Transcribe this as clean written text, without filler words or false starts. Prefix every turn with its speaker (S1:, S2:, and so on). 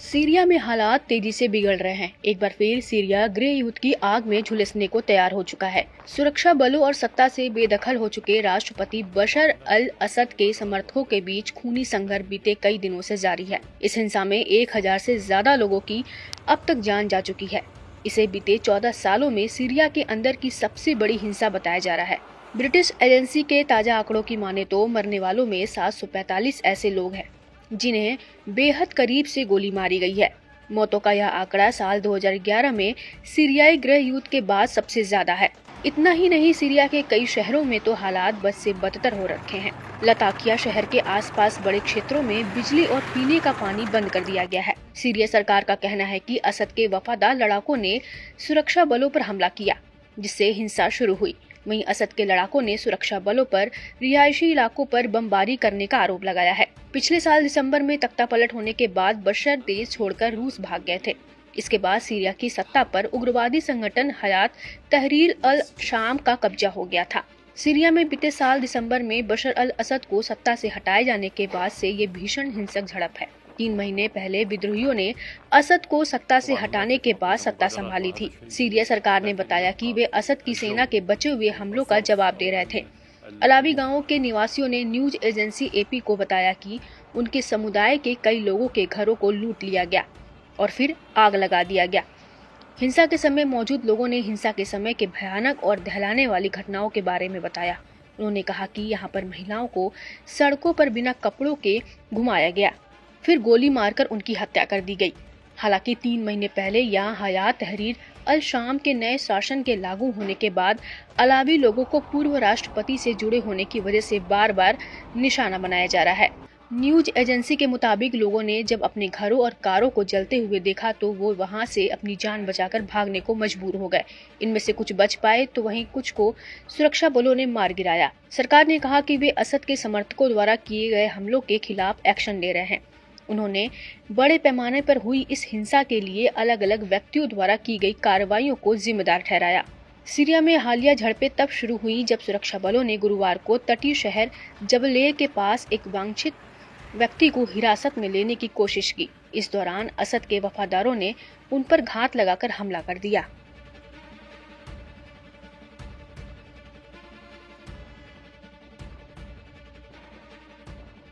S1: Syria में हालात तेजी से बिगड़ रहे हैं। एक बार फिर सीरिया गृह युद्ध की आग में झुलसने को तैयार हो चुका है। सुरक्षा बलों और सत्ता से बेदखल हो चुके राष्ट्रपति बशर अल असद के समर्थकों के बीच खूनी संघर्ष बीते कई दिनों से जारी है। इस हिंसा में 1000 से ज्यादा लोगों की अब तक जान जा चुकी है। इसे बीते 14 सालों में सीरिया के अंदर की सबसे बड़ी हिंसा बताया जा रहा है। ब्रिटिश एजेंसी के ताजा आंकड़ों की माने तो मरने वालों में 745 ऐसे लोग हैं जिन्हें बेहद करीब से गोली मारी गई है। मौतों का यह आंकड़ा साल 2011 में सीरियाई गृह युद्ध के बाद सबसे ज्यादा है। इतना ही नहीं, सीरिया के कई शहरों में तो हालात बद से बदतर हो रखे हैं। लताकिया शहर के आसपास बड़े क्षेत्रों में बिजली और पीने का पानी बंद कर दिया गया है। सीरिया सरकार का कहना है कि असद के वफादार लड़ाकों ने सुरक्षा बलों पर हमला किया, जिससे हिंसा शुरू हुई। वहीं असद के लड़ाकों ने सुरक्षा बलों पर रिहायशी इलाकों पर बमबारी करने का आरोप लगाया है। पिछले साल दिसंबर में तख्तापलट होने के बाद बशर देश छोड़कर रूस भाग गए थे। इसके बाद सीरिया की सत्ता पर उग्रवादी संगठन हयात तहरीर अल शाम का कब्जा हो गया था। सीरिया में बीते साल दिसंबर में बशर अल असद को सत्ता से हटाए जाने के बाद से ये भीषण हिंसक झड़प है। 3 महीने पहले विद्रोहियों ने असद को सत्ता से हटाने के बाद सत्ता संभाली थी। सीरिया सरकार ने बताया कि वे असद की सेना के बचे हुए हमलों का जवाब दे रहे थे। अलावी गांवों के निवासियों ने न्यूज एजेंसी एपी को बताया कि उनके समुदाय के कई लोगों के घरों को लूट लिया गया और फिर आग लगा दिया गया। हिंसा के समय मौजूद लोगों ने हिंसा के समय के भयानक और दहलाने वाली घटनाओं के बारे में बताया। उन्होंने कहा कि यहाँ पर महिलाओं को सड़कों पर बिना कपड़ों के घुमाया गया, फिर गोली मारकर उनकी हत्या कर दी गई। हालांकि 3 महीने पहले यहाँ हयात तहरीर अल शाम के नए शासन के लागू होने के बाद अलावी लोगों को पूर्व राष्ट्रपति से जुड़े होने की वजह से बार बार निशाना बनाया जा रहा है। न्यूज एजेंसी के मुताबिक लोगों ने जब अपने घरों और कारों को जलते हुए देखा तो वो वहां से अपनी जान बचाकर भागने को मजबूर हो गए। इनमें से कुछ बच पाए तो वहीं कुछ को सुरक्षा बलों ने मार गिराया। सरकार ने कहा कि वे असद के समर्थकों द्वारा किए गए हमलों के खिलाफ एक्शन ले रहे हैं। उन्होंने बड़े पैमाने पर हुई इस हिंसा के लिए अलग अलग व्यक्तियों द्वारा की गई कार्रवाइयों को जिम्मेदार ठहराया। सीरिया में हालिया झड़पें तब शुरू हुई जब सुरक्षा बलों ने गुरुवार को तटीय शहर जबलेर के पास एक वांछित व्यक्ति को हिरासत में लेने की कोशिश की। इस दौरान असद के वफादारों ने उन पर घात लगाकर हमला कर दिया।